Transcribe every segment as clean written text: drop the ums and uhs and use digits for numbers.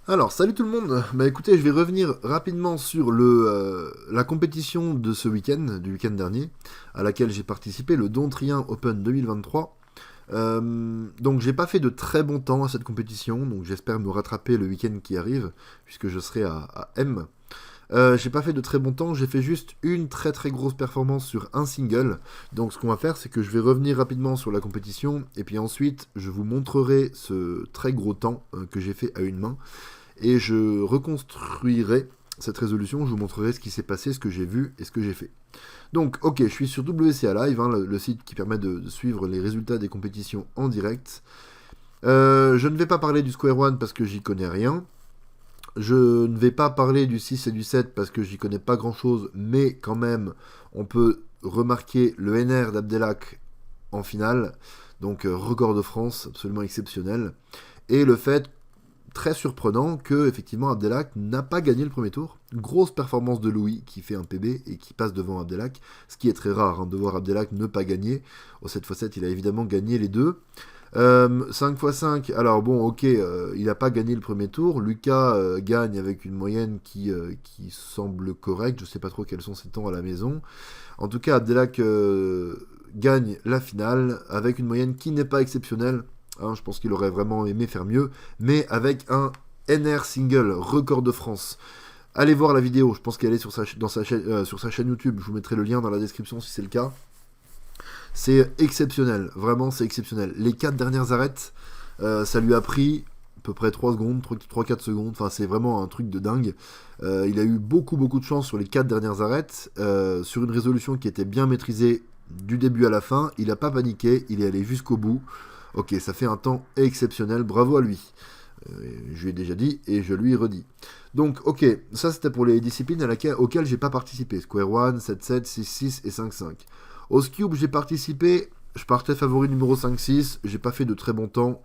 Alors, salut tout le monde. Bah écoutez, je vais revenir rapidement sur la compétition de ce week-end, du week-end dernier, à laquelle j'ai participé, le Dontrien Open 2023. Donc j'ai pas fait de très bon temps à cette compétition, donc j'espère me rattraper le week-end qui arrive, puisque je serai à M. J'ai pas fait de très bon temps, j'ai fait juste une très très grosse performance sur un single. Donc ce qu'on va faire, c'est que je vais revenir rapidement sur la compétition, et puis ensuite je vous montrerai ce très gros temps que j'ai fait à une main, et je reconstruirai cette résolution, je vous montrerai ce qui s'est passé, ce que j'ai vu et ce que j'ai fait. Donc, ok, je suis sur WCA Live, hein, le site qui permet de suivre les résultats des compétitions en direct. Je ne vais pas parler du Square One parce que j'y connais rien. Je ne vais pas parler du 6 et du 7 parce que j'y connais pas grand chose, mais quand même, on peut remarquer le NR d'Abdelak en finale, donc record de France, absolument exceptionnel, et le fait très surprenant que effectivement Abdelak n'a pas gagné le premier tour. Grosse performance de Louis qui fait un PB et qui passe devant Abdelak, ce qui est très rare hein, de voir Abdelak ne pas gagner. Au 7x7, il a évidemment gagné les deux. 5x5, alors bon, ok, il n'a pas gagné le premier tour. Lucas gagne avec une moyenne qui semble correcte. Je ne sais pas trop quels sont ses temps à la maison. En tout cas, Abdelak gagne la finale avec une moyenne qui n'est pas exceptionnelle. Hein, je pense qu'il aurait vraiment aimé faire mieux, mais avec un NR single, record de France. Allez voir la vidéo, je pense qu'elle est sur sur sa chaîne YouTube. Je vous mettrai le lien dans la description si c'est le cas. C'est exceptionnel, vraiment c'est exceptionnel. Les 4 dernières arêtes, ça lui a pris à peu près 3 secondes, 3-4 secondes, enfin c'est vraiment un truc de dingue. Il a eu beaucoup de chance sur les 4 dernières arêtes, sur une résolution qui était bien maîtrisée du début à la fin. Il n'a pas paniqué, il est allé jusqu'au bout. Ok, ça fait un temps exceptionnel, bravo à lui. Je lui ai déjà dit et je lui redis. Donc, ok, ça c'était pour les disciplines auxquelles j'ai pas participé. Square One, 7-7, 6-6 et 5-5. Au Cube, j'ai participé, je partais favori numéro 5-6, j'ai pas fait de très bon temps.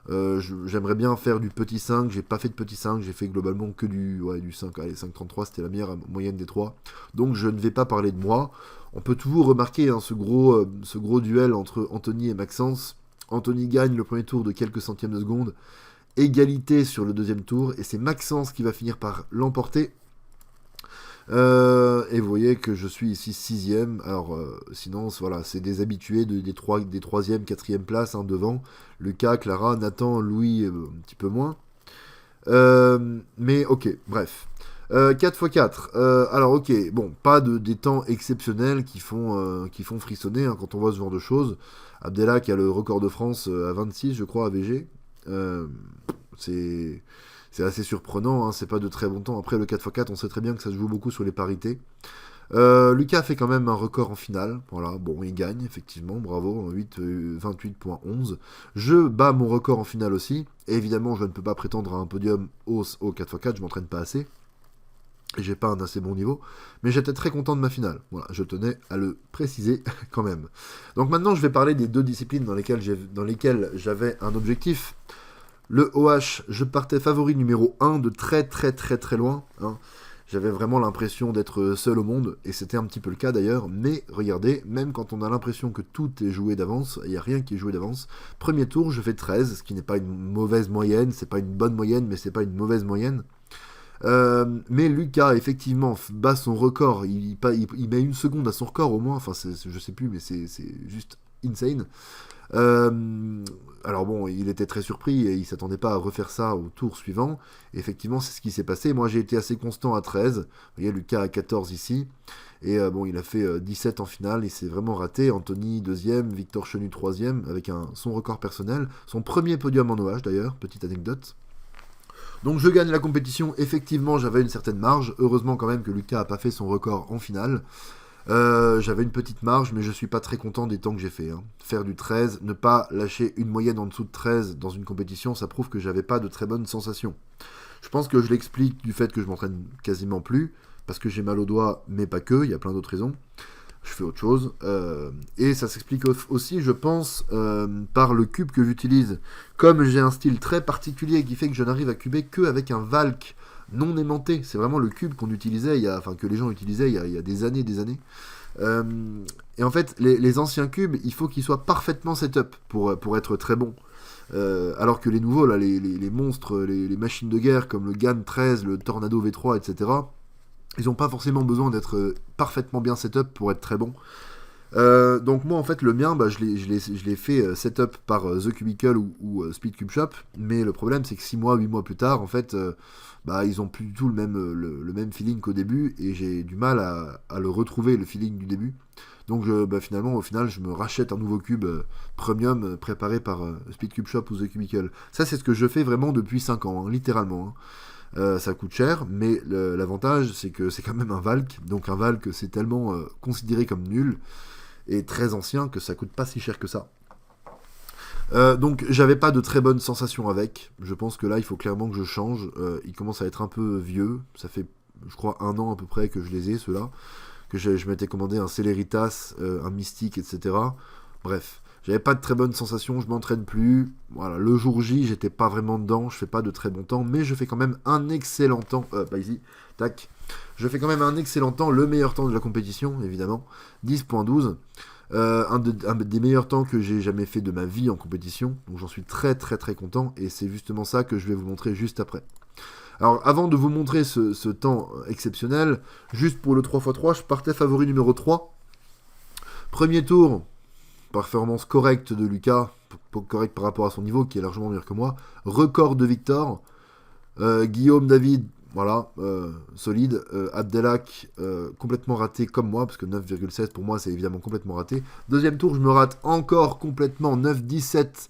J'aimerais bien faire du petit 5, j'ai pas fait de petit 5, j'ai fait globalement que du 5. Allez, 5,33 c'était la meilleure moyenne des 3. Donc je ne vais pas parler de moi. On peut toujours remarquer hein, ce gros duel entre Anthony et Maxence. Anthony gagne le premier tour de quelques centièmes de seconde, égalité sur le deuxième tour, et c'est Maxence qui va finir par l'emporter. Et vous voyez que je suis ici 6ème. Alors, sinon, voilà, c'est des habitués des 3e, 4e places hein, devant. Lucas, Clara, Nathan, Louis, un petit peu moins. Mais ok, bref. 4x4. Alors ok, bon, pas des temps exceptionnels qui font frissonner hein, quand on voit ce genre de choses. Abdellah qui a le record de France à 26, je crois, à VG. Euh, c'est c'est assez surprenant, hein, c'est pas de très bon temps. Après le 4x4, on sait très bien que ça se joue beaucoup sur les parités. Lucas fait quand même un record en finale. Voilà, bon, il gagne, effectivement, bravo, 28.11. Je bats mon record en finale aussi. Et évidemment, je ne peux pas prétendre à un podium au 4x4, je m'entraîne pas assez. Et j'ai pas un assez bon niveau. Mais j'étais très content de ma finale. Voilà, je tenais à le préciser quand même. Donc maintenant, je vais parler des deux disciplines dans lesquelles j'avais un objectif. Le OH, je partais favori numéro 1 de très loin. Hein. J'avais vraiment l'impression d'être seul au monde, et c'était un petit peu le cas d'ailleurs, mais regardez, même quand on a l'impression que tout est joué d'avance, il n'y a rien qui est joué d'avance, premier tour, je fais 13, ce qui n'est pas une mauvaise moyenne, c'est pas une bonne moyenne, mais c'est pas une mauvaise moyenne. Mais Lucas, effectivement, bat son record, il met une seconde à son record au moins, enfin, je sais plus, mais c'est juste insane. Alors bon, il était très surpris et il s'attendait pas à refaire ça au tour suivant. Et effectivement, c'est ce qui s'est passé. Moi, j'ai été assez constant à 13. Vous voyez, Lucas à 14 ici. Et bon, il a fait 17 en finale. Il s'est vraiment raté. Anthony, deuxième. Victor Chenu, troisième. Avec son record personnel. Son premier podium en OH, d'ailleurs. Petite anecdote. Donc, je gagne la compétition. Effectivement, j'avais une certaine marge. Heureusement, quand même, que Lucas n'a pas fait son record en finale. J'avais une petite marge, mais je suis pas très content des temps que j'ai fait. Hein. Faire du 13, ne pas lâcher une moyenne en dessous de 13 dans une compétition, ça prouve que j'avais pas de très bonnes sensations. Je pense que je l'explique du fait que je m'entraîne quasiment plus, parce que j'ai mal au doigt, mais pas que, il y a plein d'autres raisons. Je fais autre chose. Et ça s'explique aussi, je pense, par le cube que j'utilise. Comme j'ai un style très particulier qui fait que je n'arrive à cuber qu'avec un Valk non aimanté. C'est vraiment le cube qu'on utilisait, que les gens utilisaient il y a des années et des années. Euh, et en fait, les anciens cubes, il faut qu'ils soient parfaitement setup pour être très bons. Alors que les nouveaux, là, les monstres, les machines de guerre comme le GAN 13, le Tornado V3, etc., ils n'ont pas forcément besoin d'être parfaitement bien setup pour être très bons. Donc moi en fait le mien je l'ai fait setup par The Cubicle ou Speed Cube Shop, mais le problème c'est que 6 mois, 8 mois plus tard en fait ils ont plus du tout le même feeling qu'au début et j'ai du mal à le retrouver, le feeling du début. Donc finalement au final je me rachète un nouveau cube premium préparé par Speed Cube Shop ou The Cubicle. Ça c'est ce que je fais vraiment depuis 5 ans, hein, littéralement. Ça coûte cher, mais l'avantage c'est que c'est quand même un Valk, donc un Valk c'est tellement considéré comme nul et très ancien que ça coûte pas si cher que ça. Donc j'avais pas de très bonnes sensations avec. Je pense que là il faut clairement que je change. Il commence à être un peu vieux. Ça fait je crois 1 an à peu près que je les ai ceux-là. Que je m'étais commandé un Celeritas, un Mystique, etc. Bref, j'avais pas de très bonnes sensations, je m'entraîne plus. Voilà, le jour J j'étais pas vraiment dedans, je fais pas de très bon temps, mais je fais quand même un excellent temps. Pas ici, tac. Je fais quand même un excellent temps, le meilleur temps de la compétition, évidemment. 10.12. Un des meilleurs temps que j'ai jamais fait de ma vie en compétition. Donc j'en suis très très très content. Et c'est justement ça que je vais vous montrer juste après. Alors avant de vous montrer ce temps exceptionnel, juste pour le 3x3, je partais favori numéro 3. Premier tour, performance correcte de Lucas, correcte par rapport à son niveau, qui est largement meilleur que moi. Record de Victor. Guillaume David, voilà, solide. Abdelak, complètement raté comme moi, parce que 9,16 pour moi, c'est évidemment complètement raté. Deuxième tour, je me rate encore complètement, 9,17.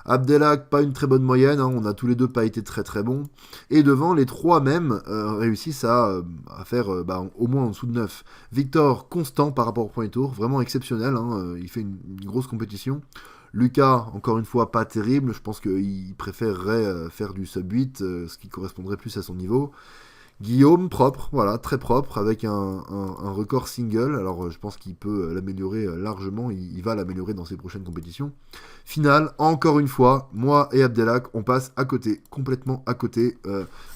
Abdelak, pas une très bonne moyenne, hein, on a tous les deux pas été très très bons. Et devant, les trois mêmes réussissent à faire au moins en dessous de 9. Victor, constant par rapport au premier tour, vraiment exceptionnel, hein, il fait une grosse compétition. Lucas, encore une fois, pas terrible. Je pense qu'il préférerait faire du sub 8, ce qui correspondrait plus à son niveau. Guillaume, propre, voilà, très propre, avec un record single. Alors, je pense qu'il peut l'améliorer largement. Il va l'améliorer dans ses prochaines compétitions. Finale, encore une fois, moi et Abdelak, on passe à côté, complètement à côté.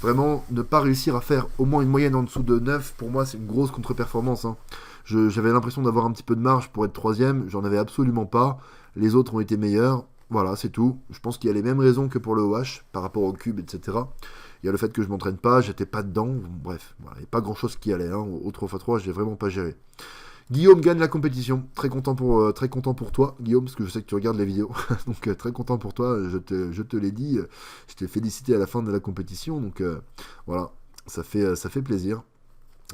Vraiment, ne pas réussir à faire au moins une moyenne en dessous de 9, pour moi, c'est une grosse contre-performance. Hein. J'avais l'impression d'avoir un petit peu de marge pour être troisième. J'en avais absolument pas. Les autres ont été meilleurs. Voilà, c'est tout. Je pense qu'il y a les mêmes raisons que pour le OH, par rapport au cube, etc. Il y a le fait que je m'entraîne pas, j'étais pas dedans. Bref, voilà, il n'y a pas grand chose qui allait. Hein. Au 3x3, je l'ai vraiment pas géré. Guillaume gagne la compétition. Très content pour toi, Guillaume, parce que je sais que tu regardes les vidéos. Donc très content pour toi, je te l'ai dit. Je t'ai félicité à la fin de la compétition. Donc voilà, ça fait plaisir.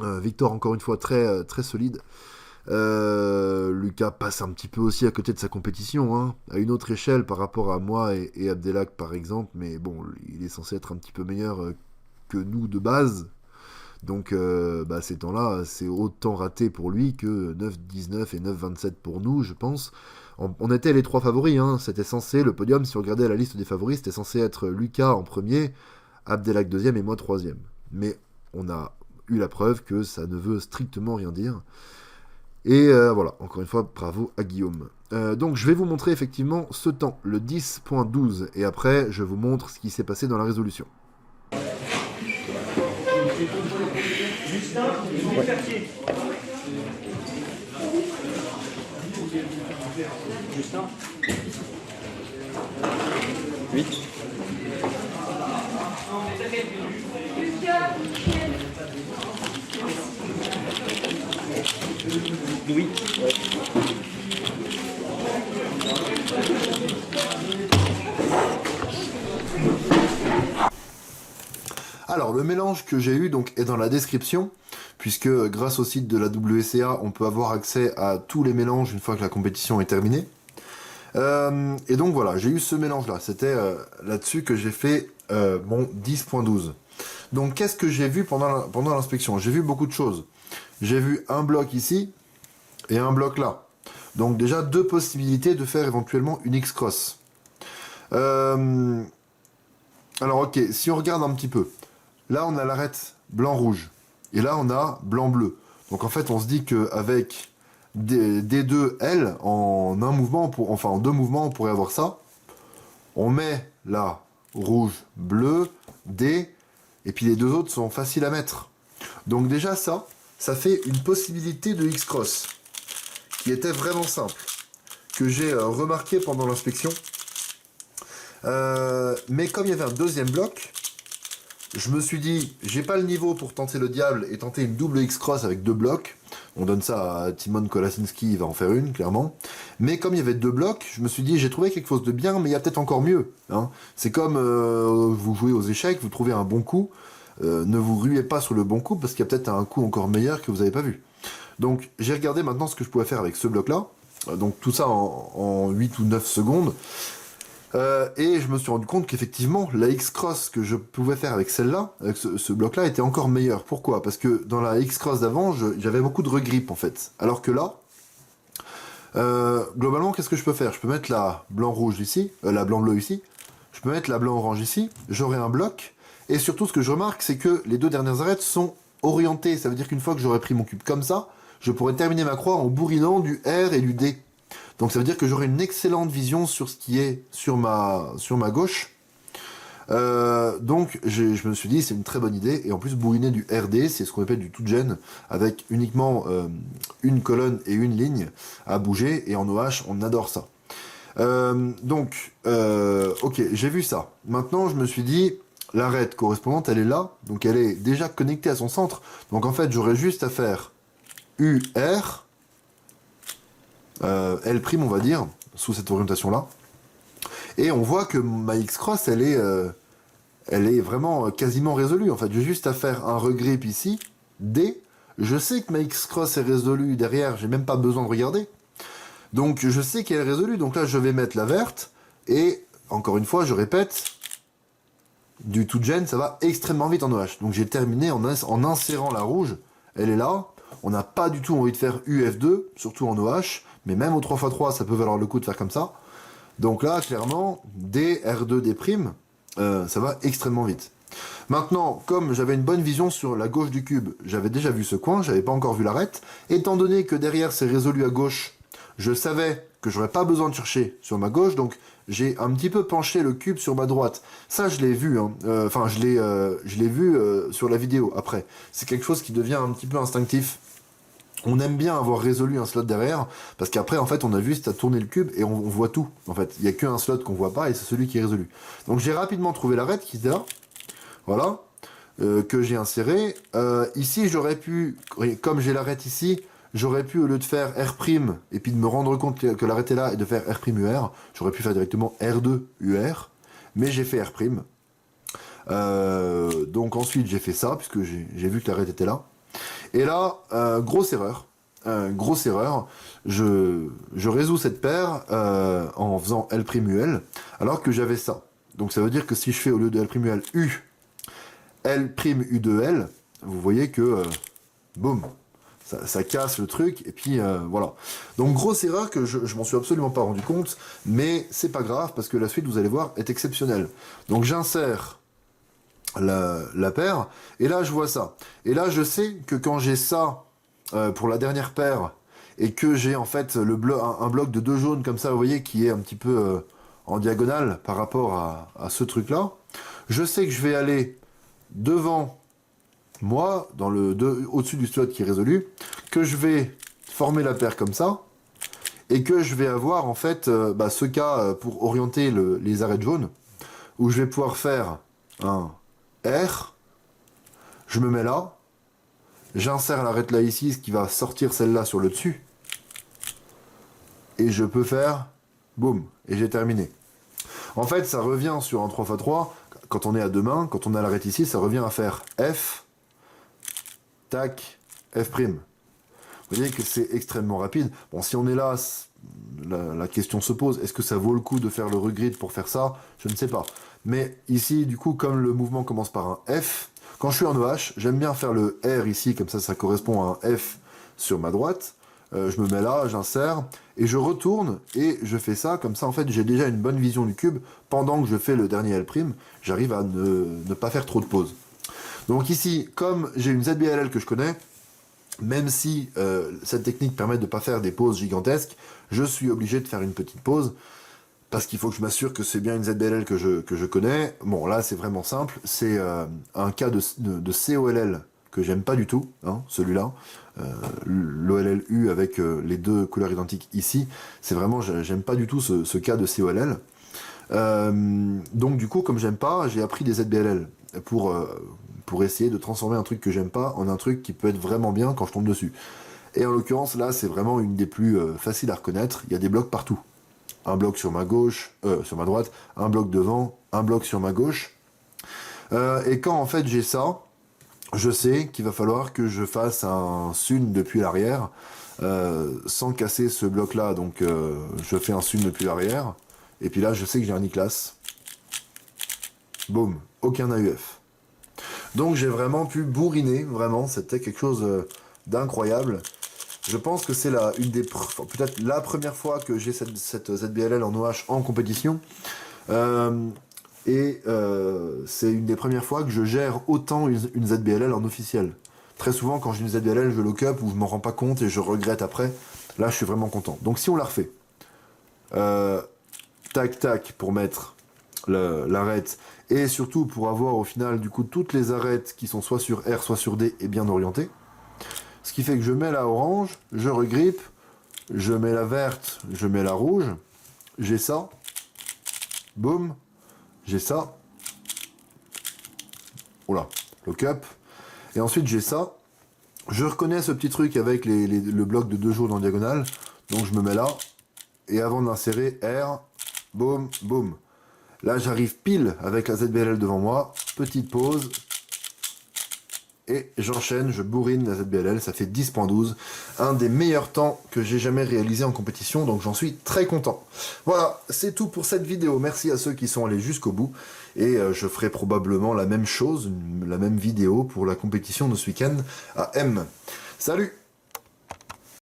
Victor, encore une fois, très, très solide. Lucas passe un petit peu aussi à côté de sa compétition, hein, à une autre échelle par rapport à moi et Abdelak par exemple, mais bon, il est censé être un petit peu meilleur que nous de base, donc ces temps-là, c'est autant raté pour lui que 9,19 et 9,27 pour nous, je pense. On était les trois favoris, hein, c'était censé, le podium, si on regardait la liste des favoris, c'était censé être Lucas en premier, Abdelak deuxième et moi troisième, mais on a eu la preuve que ça ne veut strictement rien dire. Et voilà, encore une fois, bravo à Guillaume. Donc je vais vous montrer effectivement ce temps, le 10.12, et après je vous montre ce qui s'est passé dans la résolution. Ouais. Justin 8. Oui. Ouais. Alors, le mélange que j'ai eu donc est dans la description, puisque grâce au site de la WCA, on peut avoir accès à tous les mélanges une fois que la compétition est terminée. Et donc voilà, j'ai eu ce mélange-là. C'était là-dessus que j'ai fait mon 10.12. Donc, qu'est-ce que j'ai vu pendant l'inspection? J'ai vu beaucoup de choses. J'ai vu un bloc ici et un bloc là. Donc déjà, deux possibilités de faire éventuellement une X-Cross. Alors ok, si on regarde un petit peu. Là, on a l'arête blanc-rouge. Et là, on a blanc-bleu. Donc en fait, on se dit qu'avec D2L, en un mouvement, en deux mouvements, on pourrait avoir ça. On met là, rouge, bleu, D, et puis les deux autres sont faciles à mettre. Donc déjà ça fait une possibilité de X-Cross, qui était vraiment simple, que j'ai remarqué pendant l'inspection. Mais comme il y avait un deuxième bloc, je me suis dit, j'ai pas le niveau pour tenter le diable et tenter une double X-Cross avec 2 blocs. On donne ça à Timon Kolasinski, il va en faire une, clairement. Mais comme il y avait 2 blocs, je me suis dit, j'ai trouvé quelque chose de bien, mais il y a peut-être encore mieux. Hein. C'est comme vous jouez aux échecs, vous trouvez un bon coup. Ne vous ruez pas sur le bon coup, parce qu'il y a peut-être un coup encore meilleur que vous n'avez pas vu. Donc j'ai regardé maintenant ce que je pouvais faire avec ce bloc-là. Donc tout ça en 8 ou 9 secondes. Et je me suis rendu compte qu'effectivement, la X-Cross que je pouvais faire avec celle-là, avec ce bloc-là, était encore meilleure. Pourquoi? Parce que dans la X-Cross d'avant, j'avais beaucoup de regrip en fait. Alors que là, globalement, qu'est-ce que je peux faire? Je peux mettre la blanc-rouge ici, la blanc-bleu ici. Je peux mettre la blanc-orange ici. J'aurai un bloc. Et surtout, ce que je remarque, c'est que les 2 dernières arêtes sont orientées. Ça veut dire qu'une fois que j'aurai pris mon cube comme ça, je pourrais terminer ma croix en bourrinant du R et du D. Donc ça veut dire que j'aurai une excellente vision sur ce qui est sur ma gauche. Donc je me suis dit c'est une très bonne idée. Et en plus bourriner du RD, c'est ce qu'on appelle du tout gen, avec uniquement une colonne et une ligne à bouger. Et en OH, on adore ça. Ok, j'ai vu ça. Maintenant, je me suis dit, l'arête correspondante, elle est là. Donc elle est déjà connectée à son centre. Donc en fait, j'aurais juste à faire UR. L', on va dire, sous cette orientation-là. Et on voit que ma X-Cross, elle est vraiment quasiment résolue. En fait, j'ai juste à faire un regrip ici, D. Je sais que ma X-Cross est résolue derrière, j'ai même pas besoin de regarder. Donc, je sais qu'elle est résolue. Donc là, je vais mettre la verte. Et, encore une fois, je répète, du tout gen, ça va extrêmement vite en OH. Donc, j'ai terminé en insérant la rouge. Elle est là. On n'a pas du tout envie de faire UF2, surtout en OH. Mais même au 3x3, ça peut valoir le coup de faire comme ça. Donc là, clairement, D, R2, D', ça va extrêmement vite. Maintenant, comme j'avais une bonne vision sur la gauche du cube, j'avais déjà vu ce coin, j'avais pas encore vu l'arête. Étant donné que derrière c'est résolu à gauche, je savais que j'aurais pas besoin de chercher sur ma gauche, donc j'ai un petit peu penché le cube sur ma droite. Ça, je l'ai vu, hein. Enfin, je l'ai vu sur la vidéo après. C'est quelque chose qui devient un petit peu instinctif. On aime bien avoir résolu un slot derrière, parce qu'après, en fait, on a juste à tourner le cube et on voit tout. En fait, il n'y a qu'un slot qu'on voit pas et c'est celui qui est résolu. Donc j'ai rapidement trouvé l'arête qui était là, voilà, que j'ai inséré. Ici, j'aurais pu, comme j'ai l'arête ici, j'aurais pu, au lieu de faire R' et puis de me rendre compte que l'arête est là et de faire R' UR, j'aurais pu faire directement R2 UR, mais j'ai fait R'. Donc ensuite, j'ai fait ça, puisque j'ai vu que l'arête était là. Et là, grosse erreur. Je résous cette paire en faisant L'Ul, alors que j'avais ça. Donc ça veut dire que si je fais au lieu de L'Ul U, L'U2L, vous voyez que, boum, ça casse le truc, et puis voilà. Donc grosse erreur que je m'en suis absolument pas rendu compte, mais c'est pas grave, parce que la suite, vous allez voir, est exceptionnelle. Donc j'insère la paire, et là je vois ça. Et là je sais que quand j'ai ça pour la dernière paire, et que j'ai en fait un bloc de 2 jaunes comme ça, vous voyez, qui est un petit peu en diagonale par rapport à ce truc là, je sais que je vais aller devant moi, au-dessus du slot qui est résolu, que je vais former la paire comme ça, et que je vais avoir en fait ce cas pour orienter les arêtes jaunes, où je vais pouvoir faire un R, je me mets là, j'insère l'arête là ici, ce qui va sortir celle-là sur le dessus, et je peux faire boum, et j'ai terminé. En fait, ça revient sur un 3x3, quand on est à 2 mains, quand on a l'arête ici, ça revient à faire F, tac, F'. Vous voyez que c'est extrêmement rapide. Bon, si on est là, la question se pose, est-ce que ça vaut le coup de faire le regrid pour faire ça? Je ne sais pas. Mais ici, du coup, comme le mouvement commence par un F, quand je suis en OH, j'aime bien faire le R ici, comme ça correspond à un F sur ma droite. Je me mets là, j'insère, et je retourne, et je fais ça, comme ça, en fait, j'ai déjà une bonne vision du cube. Pendant que je fais le dernier L', j'arrive à ne pas faire trop de pauses. Donc ici, comme j'ai une ZBLL que je connais, même si cette technique permet de ne pas faire des pauses gigantesques, je suis obligé de faire une petite pause, parce qu'il faut que je m'assure que c'est bien une ZBLL que je connais. Bon, là, c'est vraiment simple. C'est un cas de COLL que j'aime pas du tout, hein, celui-là. L'OLLU avec les 2 couleurs identiques ici. C'est vraiment, j'aime pas du tout ce cas de COLL. Donc du coup, comme j'aime pas, j'ai appris des ZBLL pour essayer de transformer un truc que j'aime pas en un truc qui peut être vraiment bien quand je tombe dessus. Et en l'occurrence, là, c'est vraiment une des plus faciles à reconnaître. Il y a des blocs partout. Un bloc sur ma gauche, sur ma droite, un bloc devant, un bloc sur ma gauche. Et quand en fait j'ai ça, je sais qu'il va falloir que je fasse un sun depuis l'arrière, sans casser ce bloc-là. Donc je fais un sun depuis l'arrière. Et puis là, je sais que j'ai un Niklas. Boum, aucun AUF. Donc j'ai vraiment pu bourriner, vraiment, c'était quelque chose d'incroyable. Je pense que c'est peut-être la première fois que j'ai cette ZBLL en OH en compétition. C'est une des premières fois que je gère autant une ZBLL en officiel. Très souvent, quand j'ai une ZBLL, je lock up ou je m'en rends pas compte et je regrette après. Là, je suis vraiment content. Donc si on la refait, tac tac pour mettre l'arête et surtout pour avoir au final du coup toutes les arêtes qui sont soit sur R soit sur D et bien orientées. Ce qui fait que je mets la orange, je regrippe, je mets la verte, je mets la rouge, j'ai ça, boum, j'ai ça, oula, lock up, et ensuite j'ai ça, je reconnais ce petit truc avec le bloc de 2 jaunes en diagonale, donc je me mets là, et avant d'insérer R, boum, boum. Là j'arrive pile avec la ZBLL devant moi, petite pause, et j'enchaîne, je bourrine la ZBLL, ça fait 10.12, un des meilleurs temps que j'ai jamais réalisé en compétition, donc j'en suis très content. Voilà, c'est tout pour cette vidéo, merci à ceux qui sont allés jusqu'au bout, et je ferai probablement la même chose, la même vidéo pour la compétition de ce week-end à M. Salut!